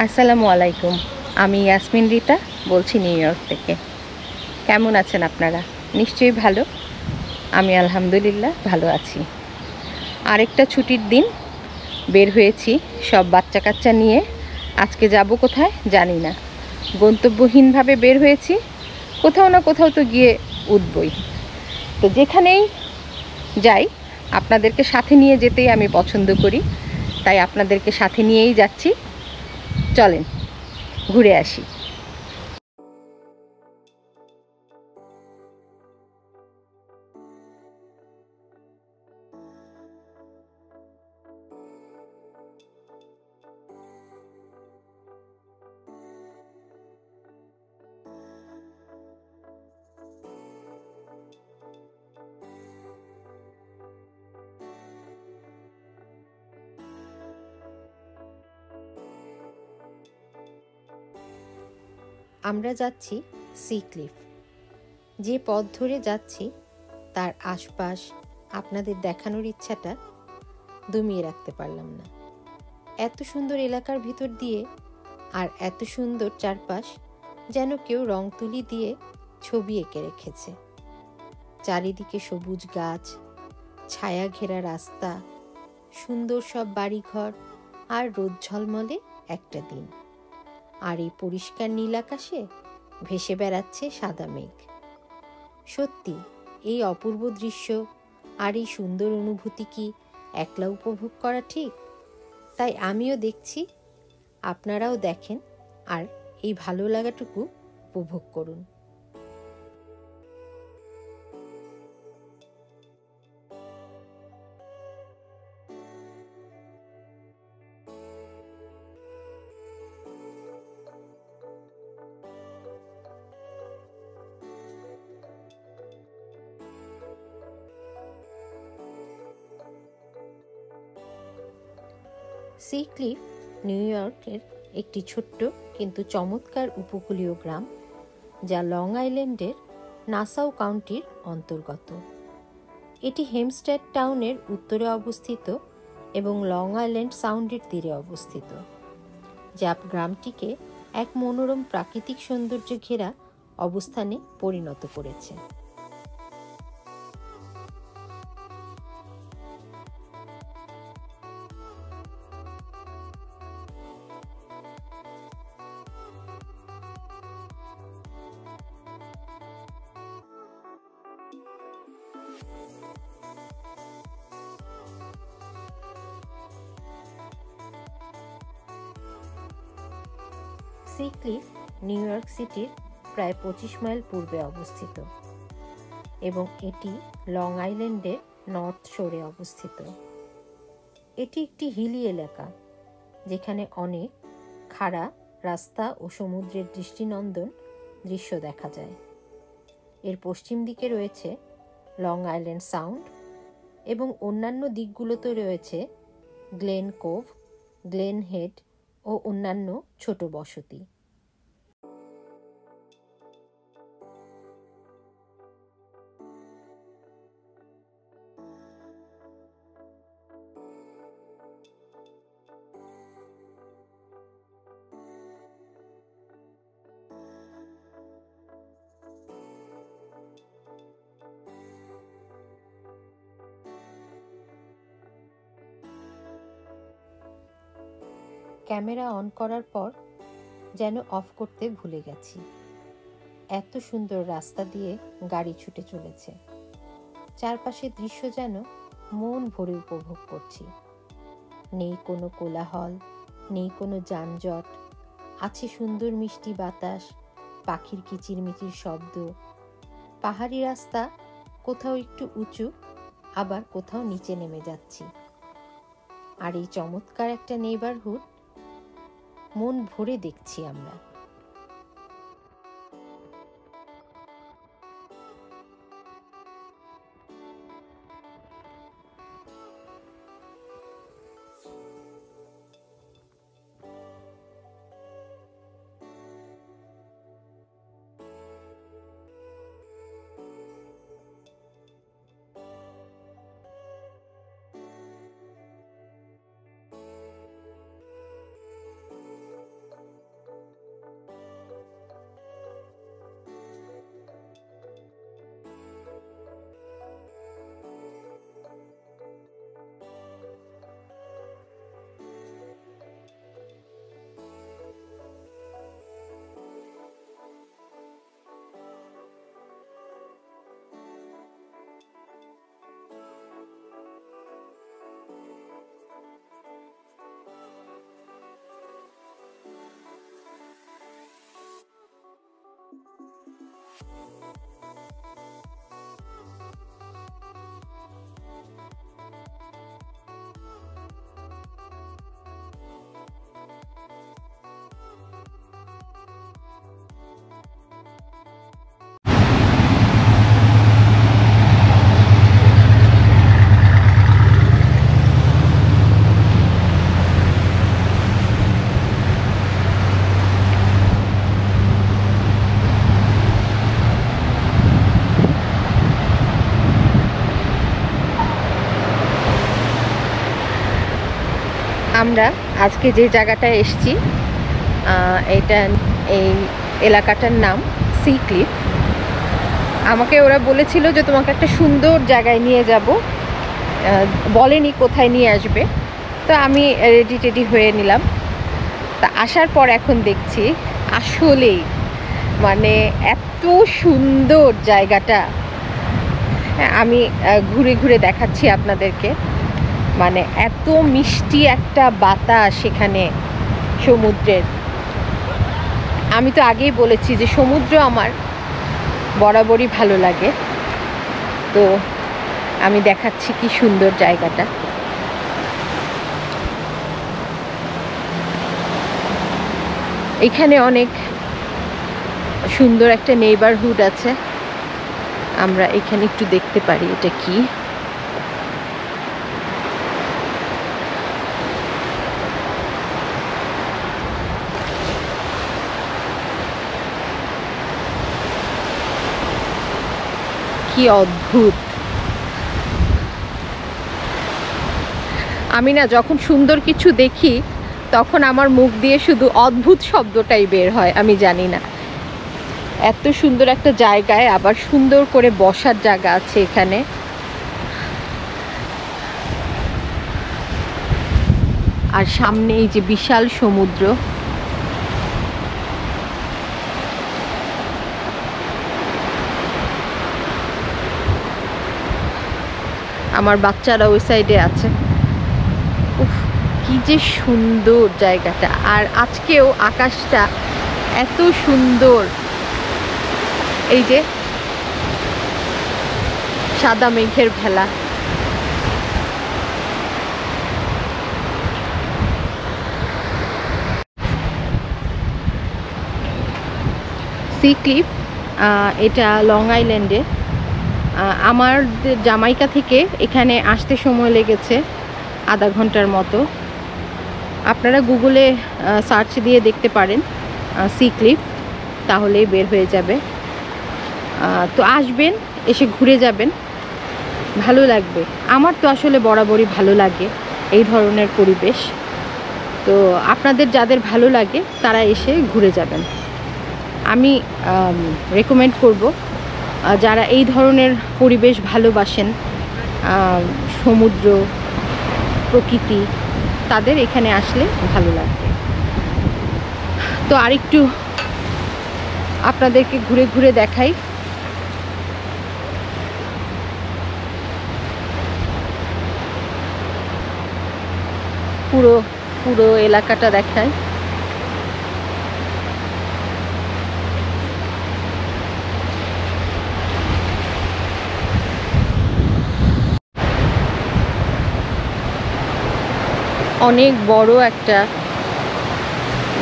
আসসালামু আলাইকুম। আমি ইয়াসমিন রিতা বলছি নিউ ইয়র্ক থেকে। কেমন আছেন আপনারা? নিশ্চয়ই ভালো। আমি আলহামদুলিল্লাহ ভালো আছি। আরেকটা ছুটির দিন বের হয়েছি সব বাচ্চা কাচ্চা নিয়ে। আজকে যাব কোথায় জানি না, গন্তব্যহীনভাবে বের হয়েছি। কোথাও না কোথাও তো গিয়ে উঠবই। তো যেখানেই যাই আপনাদেরকে সাথে নিয়ে যেতেই আমি পছন্দ করি, তাই আপনাদেরকে সাথে নিয়েই যাচ্ছি। চলেন ঘুরে আসি। আমরা যাচ্ছি সি ক্লিফ। যে পথ ধরে যাচ্ছি তার আশপাশ আপনাদের দেখানোর ইচ্ছাটা দমিয়ে রাখতে পারলাম না। এত সুন্দর এলাকার ভিতর দিয়ে আর এত সুন্দর চারপাশ, যেন কেউ রং তুলি দিয়ে ছবি এঁকে রেখেছে। চারিদিকে সবুজ গাছ, ছায়া ঘেরা রাস্তা, সুন্দর সব বাড়িঘর আর রোদ ঝলমলে একটা দিন। আর এই পরিষ্কার নীল আকাশে ভেসে বেড়াচ্ছে সাদা মেঘ। সত্যি এই অপূর্ব দৃশ্য আর এই সুন্দর অনুভূতি কি একলা উপভোগ করা ঠিক? তাই আমিও দেখছি, আপনারাও দেখেন আর এই ভালো লাগাটুকু উপভোগ করুন। সি ক্লিফ নিউ ইয়র্কের একটি ছোট্ট কিন্তু চমৎকার উপকূলীয় গ্রাম, যা লং আইল্যান্ডের নাসাউ কাউন্টির অন্তর্গত। এটি হেমস্টেড টাউনের উত্তরে অবস্থিত এবং লং আইল্যান্ড সাউন্ডের তীরে অবস্থিত, যা গ্রামটিকে এক মনোরম প্রাকৃতিক সৌন্দর্য ঘেরা অবস্থানে পরিণত করেছে। সি ক্লিফ নিউ ইয়র্ক সিটির প্রায় 25 মাইল পূর্বে অবস্থিত এবং এটি লং আইল্যান্ডের নর্থ শোরে অবস্থিত। এটি একটি হিলি এলাকা, যেখানে অনেক খাড়া রাস্তা ও সমুদ্রের দৃষ্টিনন্দন দৃশ্য দেখা যায়। এর পশ্চিম দিকে রয়েছে লং আইল্যান্ড সাউন্ড এবং অন্যান্য দিকগুলোতে রয়েছে গ্লেন কোভ, গ্লেন হেড ও অন্যান্য ছোট বসতি। ক্যামেরা অন করার পর যেন অফ করতে ভুলে গেছি। এত সুন্দর রাস্তা দিয়ে গাড়ি ছুটে চলেছে, চারপাশের দৃশ্য যেন মন ভরে উপভোগ করছি। নেই কোনো কোলাহল, নেই কোনো যানজট, আছে সুন্দর মিষ্টি বাতাস, পাখির কিচিরমিচির শব্দ। পাহাড়ি রাস্তা কোথাও একটু উঁচু, আবার কোথাও নিচে নেমে যাচ্ছি। আর এই চমৎকার একটা নেইবারহুড মন ভরে দেখছি আমরা। আমরা আজকে যে জায়গাটায় এসেছি এটা এই এলাকাটার নাম সি ক্লিফ। আমাকে ওরা বলেছিল যে তোমাকে একটা সুন্দর জায়গায় নিয়ে যাব, বলেনি কোথায় নিয়ে আসবে। তো আমি রেডি টেডি হয়ে নিলাম। তা আসার পর এখন দেখছি আসলেই মানে এত সুন্দর জায়গাটা। আমি ঘুরে ঘুরে দেখাচ্ছি আপনাদেরকে। মানে এত মিষ্টি একটা বাতাস সেখানে সমুদ্রের। আমি তো আগেই বলেছি যে সমুদ্র আমার বরাবরই ভালো লাগে। তো আমি দেখাচ্ছি কি সুন্দর জায়গাটা। এখানে অনেক সুন্দর একটা নেইবারহুড আছে। আমরা এখানে একটু দেখতে পারি এটা কি। কি অদ্ভুত! আমি না যখন সুন্দর কিছু দেখি তখন আমার মুখ দিয়ে শুধু অদ্ভুত শব্দটাই বের হয়। আমি জানি না, এত সুন্দর একটা জায়গায় আবার সুন্দর করে বসার জায়গা আছে এখানে। আর সামনে এই যে বিশাল সমুদ্র। আমার বাচ্চারা ওই সাইডে আছে। উফ, কি যে সুন্দর জায়গাটা। আর আজকেও আকাশটা এত সুন্দর। এই যে সাদা মেঘের ভেলা। সি ক্লিফ এটা লং আইল্যান্ডে। আমার জামাইকা থেকে এখানে আসতে সময় লেগেছে আধা ঘন্টার মতো। আপনারা গুগলে সার্চ দিয়ে দেখতে পারেন সি ক্লিফ, তাহলেই বের হয়ে যাবে। তো আসবেন, এসে ঘুরে যাবেন, ভালো লাগবে। আমার তো আসলে বরাবরই ভালো লাগে এই ধরনের পরিবেশ। তো আপনাদের যাদের ভালো লাগে তারা এসে ঘুরে যাবেন। আমি রেকমেন্ড করব যারা এই ধরনের পরিবেশ ভালোবাসেন, সমুদ্র, প্রকৃতি, তাদের এখানে আসলে ভালো লাগবে। তো আরেকটু আপনাদেরকে ঘুরে ঘুরে দেখাই। পুরো এলাকাটা দেখায়। অনেক বড় একটা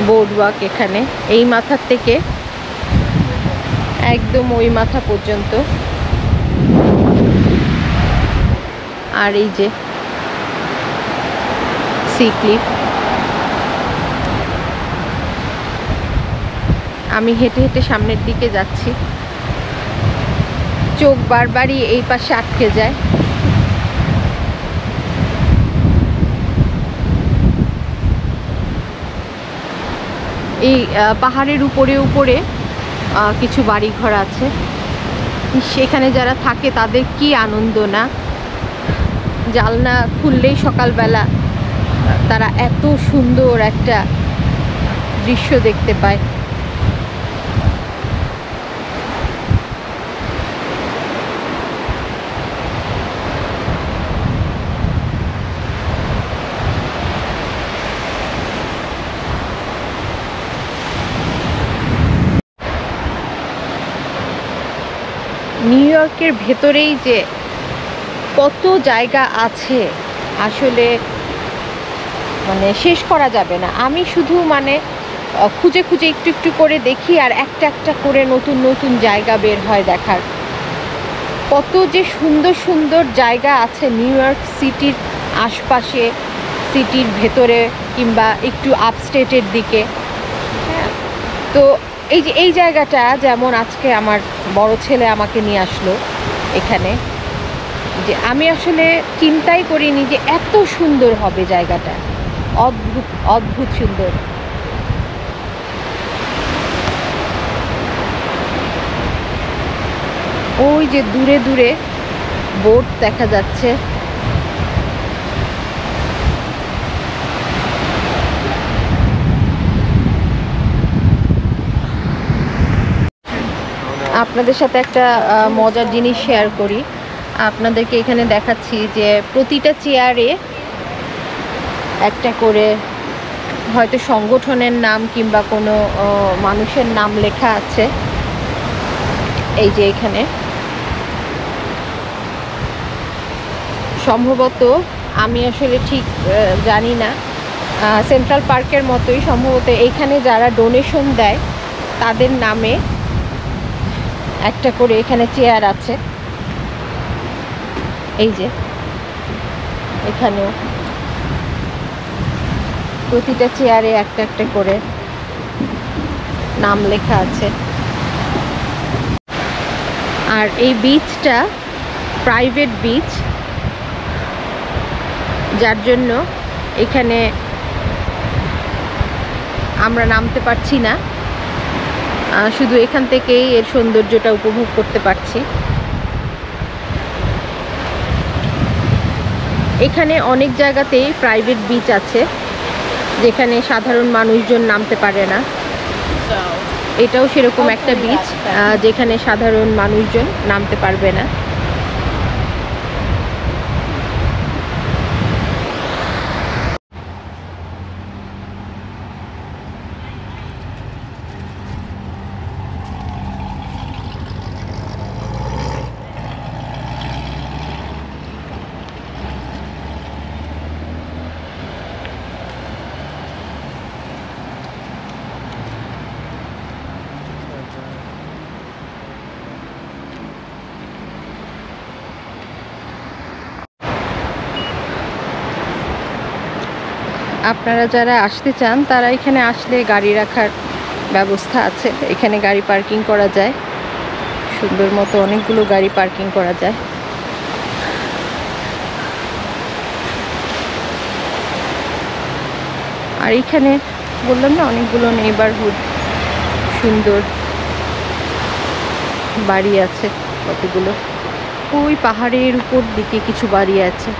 বোর্ডওয়াক এখানে, এই মাথার থেকে একদম ওই মাথা পর্যন্ত। আর এই যে সি ক্লিফ। আমি হেঁটে হেঁটে সামনের দিকে যাচ্ছি, চোখ বারবারই এই পাশে আটকে যায়। এই পাহাড়ের উপরে উপরে কিছু বাড়িঘর আছে, সেখানে যারা থাকে তাদের কি আনন্দ না। জানলা খুললেই সকালবেলা তারা এত সুন্দর একটা দৃশ্য দেখতে পায়। নিউ ইয়র্কের ভেতরেই যে কত জায়গা আছে আসলে মানে শেষ করা যাবে না। আমি শুধু মানে খুঁজে খুঁজে একটু একটু করে দেখি, আর একটা একটা করে নতুন নতুন জায়গা বের হয় দেখার। কত যে সুন্দর সুন্দর জায়গা আছে নিউ ইয়র্ক সিটির আশপাশে, সিটির ভেতরে কিংবা একটু আপস্টেটের দিকে। হ্যাঁ, তো এই যে এই জায়গাটা, যেমন আজকে আমার বড় ছেলে আমাকে নিয়ে আসলো এখানে, যে আমি আসলে চিন্তাই করিনি যে এত সুন্দর হবে জায়গাটা। অদ্ভুত অদ্ভুত সুন্দর। ওই যে দূরে দূরে বোট দেখা যাচ্ছে। আপনাদের সাথে একটা মজার জিনিস শেয়ার করি। আপনাদেরকে এখানে দেখাচ্ছি যে প্রতিটা চেয়ারে একটা করে হয়তো সংগঠনের নাম কিংবা কোনো মানুষের নাম লেখা আছে। এই যে এখানে সম্ভবত, আমি আসলে ঠিক জানি না, সেন্ট্রাল পার্কের মতোই সম্ভবত এইখানে যারা ডোনেশন দেয় তাদের নামে একটা করে এখানে চেয়ার আছে। এই যে এখানেও প্রতিটা চেয়ারে একটা একটা করে নাম লেখা আছে। আর এই বিচটা প্রাইভেট বিচ, যার জন্য এখানে আমরা নামতে পারছি না, শুধু এখান থেকেই এর সৌন্দর্যটা উপভোগ করতে পারছি। এখানে অনেক জায়গাতেই প্রাইভেট বিচ আছে যেখানে সাধারণ মানুষজন নামতে পারে না। এটাও সেরকম একটা বিচ যেখানে সাধারণ মানুষজন নামতে পারবে না। আপনারা যারা আসতে চান তারা এখানে আসলে গাড়ি রাখার ব্যবস্থা আছে। এখানে গাড়ি পার্কিং করা যায়, সুন্দর মতো অনেকগুলো গাড়ি পার্কিং করা যায়। আর এখানে বললাম না, অনেকগুলো নেইবারহুড সুন্দর বাড়ি আছে কতগুলো। ওই পাহাড়ের উপর দিকে কিছু বাড়ি আছে।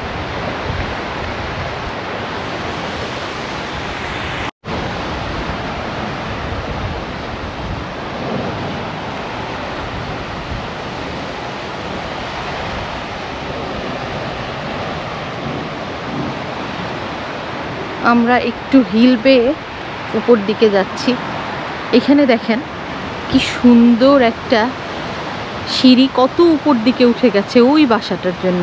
আমরা একটু হিল বেয়ে উপর দিকে যাচ্ছি। এখানে দেখেন কি সুন্দর একটা সিঁড়ি, কত উপর দিকে উঠে গেছে ওই বাসাটার জন্য।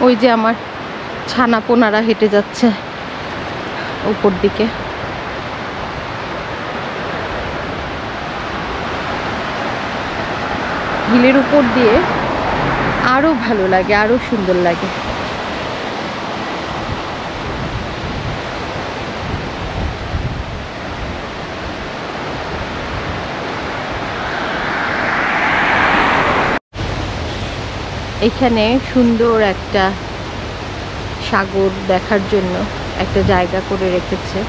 ওই যে আমার ছানা পোনারা হেঁটে যাচ্ছে উপর দিকে। হিলের উপর দিয়ে আরো ভালো লাগে, আরো সুন্দর লাগে। এখানে সুন্দর একটা সাগর দেখার জন্য একটা জায়গা করে রেখেছে,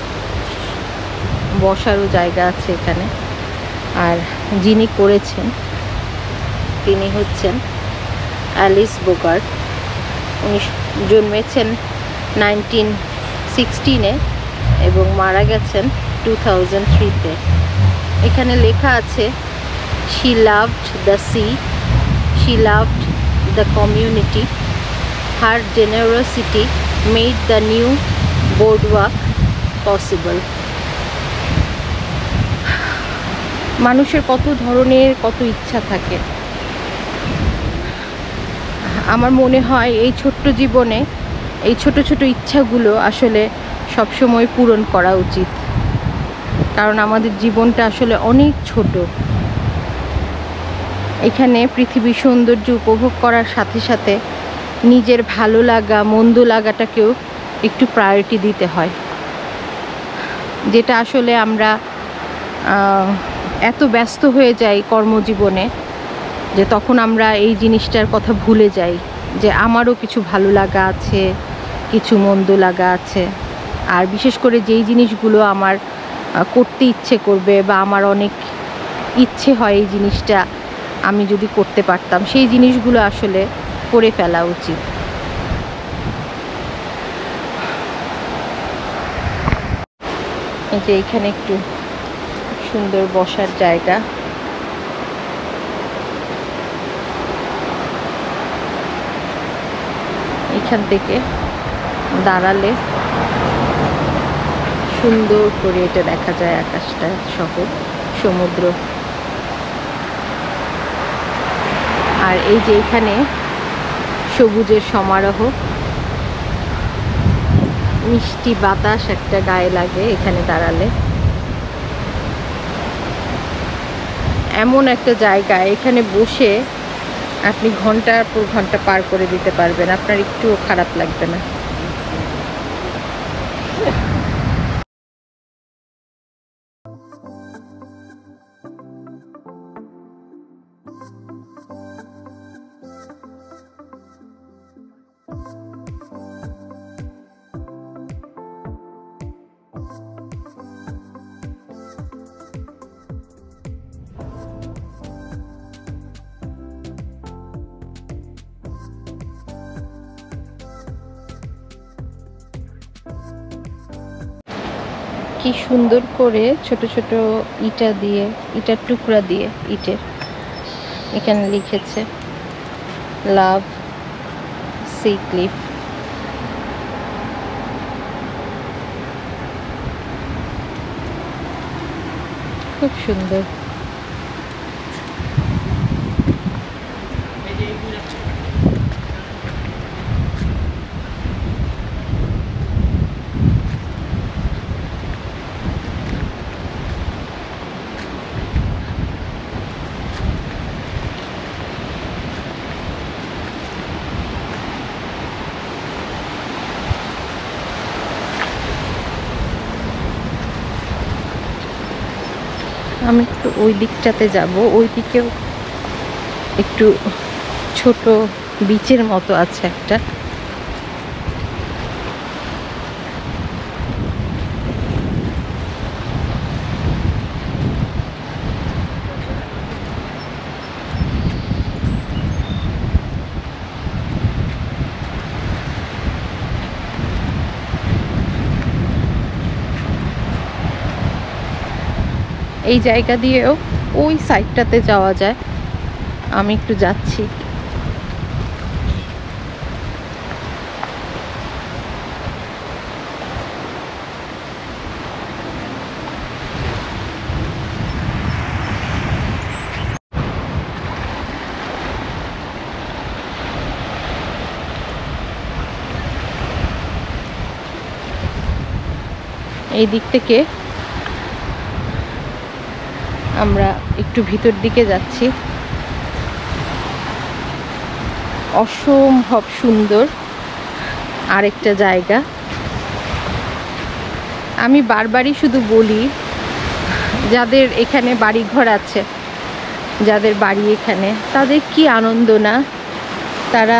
বসারও জায়গা আছে এখানে। আর যিনি করেছেন তিনি হচ্ছেন অ্যালিস বোগার্ট। উনি জন্মেছেন 1916-এ এবং মারা গেছেন 2003-তে। এখানে লেখা আছে, she loved the sea, she loved the community, her generosity made the new boardwalk possible. মানুষের কত ধরনের কত ইচ্ছা থাকে। আমার মনে হয় এই ছোট্ট জীবনে এই ছোট ছোট ইচ্ছাগুলো আসলে সবসময় পূরণ করা উচিত, কারণ আমাদের জীবনটা আসলে অনেক ছোট। এখানে পৃথিবীর সৌন্দর্য উপভোগ করার সাথে সাথে নিজের ভালো লাগা মন্দ লাগাটাকেও একটু প্রায়োরিটি দিতে হয়, যেটা আসলে আমরা এত ব্যস্ত হয়ে যাই কর্মজীবনে যে তখন আমরা এই জিনিসটার কথা ভুলে যাই যে আমারও কিছু ভালো লাগা আছে, কিছু মন্দ লাগা আছে। আর বিশেষ করে যেই জিনিসগুলো আমার করতে ইচ্ছে করবে বা আমার অনেক ইচ্ছে হয় এই জিনিসটা আমি যদি করতে পারতাম, সেই জিনিসগুলো আসলে করে ফেলা উচিত। এই যে এখানে একটু সুন্দর বসার জায়গা। এখান থেকে দাঁড়ালে সুন্দর করে এটা দেখা যায়, আকাশটা সহ সমুদ্র। আর এই যে এখানে সবুজের সমারোহ, মিষ্টি বাতাস একটা গায়ে লাগে এখানে দাঁড়ালে। এমন একটা জায়গা, এখানে বসে আপনি ঘন্টার পর ঘন্টা পার করে দিতে পারবেন, আপনার একটুও খারাপ লাগবে না। কি সুন্দর করে ছোট ছোট ইটার টুকরা দিয়ে ইটের এখানে লিখেছে লাভ সি ক্লিফ। খুব সুন্দর। আমি একটু ওই দিকটাতে যাব, ওই দিকেও একটু ছোট বিচের মতো আছে একটা। এই জায়গা দিয়েও ওই সাইডটাতে যাওয়া যায়। আমি একটু যাচ্ছি। এই দিক থেকে আমরা একটু ভিতর দিকে যাচ্ছি। অসম্ভব সুন্দর আরেকটা জায়গা। আমি বারবারই শুধু বলি, যাদের এখানে বাড়িঘর আছে, যাদের বাড়ি এখানে, তাদের কি আনন্দ না, তারা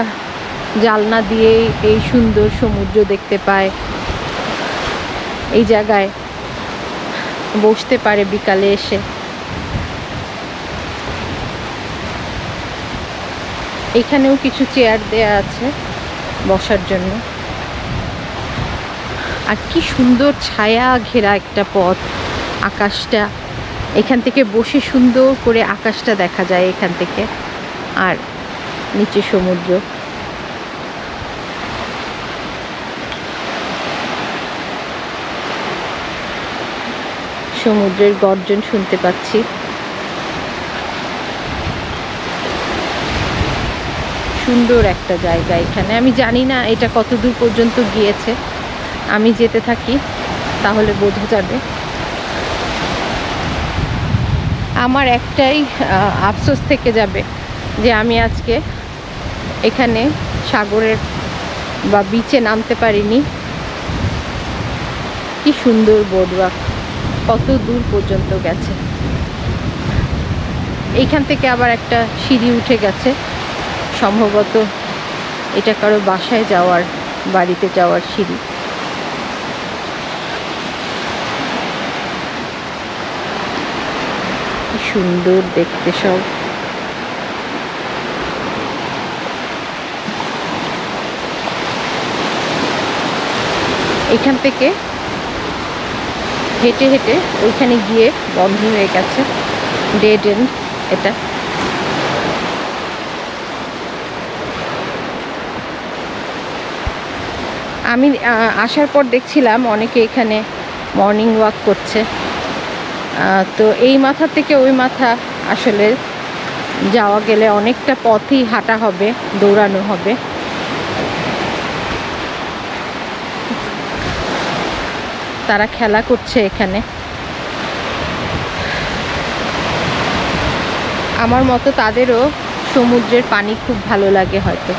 জানলা দিয়ে এই সুন্দর সমুদ্র দেখতে পায়, এই জায়গায় বসতে পারে বিকালে এসে। এখানেও কিছু চেয়ার দেয়া আছে বসার জন্য। আর কি সুন্দর ছায়া ঘেরা একটা পথ। আকাশটা এখান থেকে বসে সুন্দর করে আকাশটা দেখা যায় এখান থেকে, আর নিচে সমুদ্র। সমুদ্রের গর্জন শুনতে পাচ্ছি। সুন্দর একটা জায়গা এখানে। আমি জানি না এটা কত দূর পর্যন্ত গিয়েছে, আমি যেতে থাকি তাহলে বোঝা যাবে। আমার একটাই আফসোস থেকে যাবে যে আমি আজকে এখানে সাগরের বা বিচে নামতে পারিনি। কি সুন্দর বোর্ডওয়াক, কত দূর পর্যন্ত গেছে। এইখান থেকে আবার একটা সিঁড়ি উঠে গেছে, সম্ভবত এটা কারো বাসায় যাওয়ার, বাড়িতে যাওয়ার সিঁড়ি। কি সুন্দর দেখতে সব। এখান থেকে হেঁটে হেঁটে ওইখানে গিয়ে বন্ধ হয়ে গেছে, ডেড এন্ড এটা। আমি আসার পর দেখছিলাম অনেকে এখানে মর্নিং ওয়াক করছে। তো এই মাথা থেকে ওই মাথা আসলে যাওয়া গেলে অনেকটা পথই হাঁটা হবে, দৌড়ানো হবে। তারা খেলা করছে এখানে। আমার মতো তাদেরও সমুদ্রের পানি খুব ভালো লাগে হয়তো।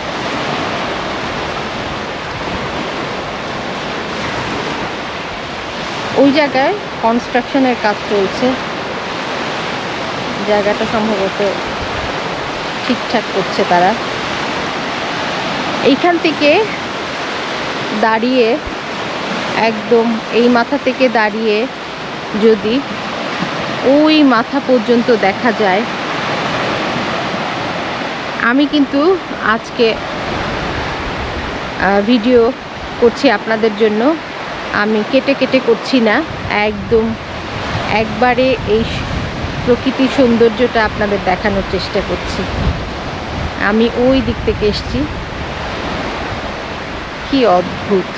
ওই জায়গায় কনস্ট্রাকশনের কাজ চলছে, জায়গাটা সম্ভবত ঠিকঠাক করছে তারা। এইখান থেকে দাঁড়িয়ে, একদম এই মাথা থেকে দাঁড়িয়ে যদি ওই মাথা পর্যন্ত দেখা যায়। আমি কিন্তু আজকে ভিডিও করছি আপনাদের জন্য, আমি কেটে কেটে করছি না, একদম একবারে এই প্রকৃতির সৌন্দর্যটা আপনাদের দেখানোর চেষ্টা করছি। আমি ওই দিক থেকে এসেছি, কি অদ্ভুত।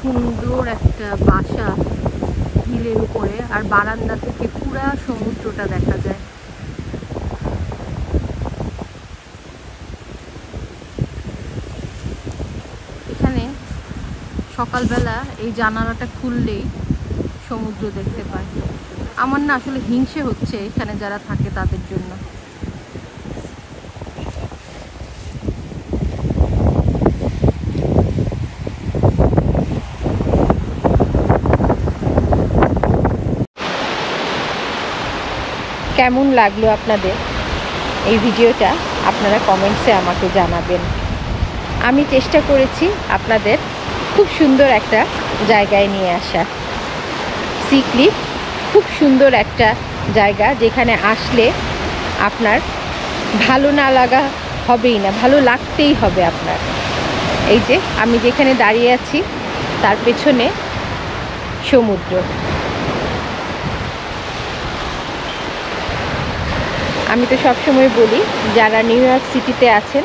সুন্দর একটা বাসা হিলের উপরে, আর বারান্দা থেকে পুরা সমুদ্রটা দেখা যায়। এখানে সকালবেলা এই জানালাটা খুললেই সমুদ্র দেখতে পায়। আমার না আসলে হিংসে হচ্ছে এখানে যারা থাকে তাদের জন্য। কেমন লাগলো আপনাদের এই ভিডিওটা আপনারা কমেন্টসে আমাকে জানাবেন। আমি চেষ্টা করেছি আপনাদের খুব সুন্দর একটা জায়গায় নিয়ে আসা। সি ক্লিফ খুব সুন্দর একটা জায়গা, যেখানে আসলে আপনার ভালো না লাগা হবেই না, ভালো লাগতেই হবে আপনার। এই যে আমি যেখানে দাঁড়িয়ে আছি তার পেছনে সমুদ্র। আমি তো সবসময় বলি, যারা নিউ ইয়র্ক সিটিতে আছেন,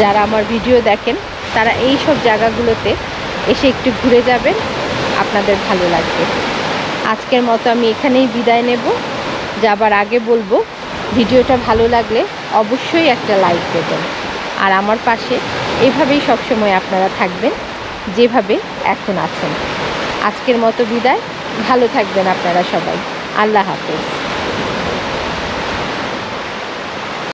যারা আমার ভিডিও দেখেন, তারা এই সব জায়গাগুলোতে এসে একটু ঘুরে যাবেন, আপনাদের ভালো লাগবে। আজকের মতো আমি এখানেই বিদায় নেব। যাবার আগে বলবো, ভিডিওটা ভালো লাগলে অবশ্যই একটা লাইক দেবেন, আর আমার পাশে এভাবেই সবসময় আপনারা থাকবেন যেভাবে এখন আছেন। আজকের মতো বিদায়, ভালো থাকবেন আপনারা সবাই। আল্লাহ হাফেজ।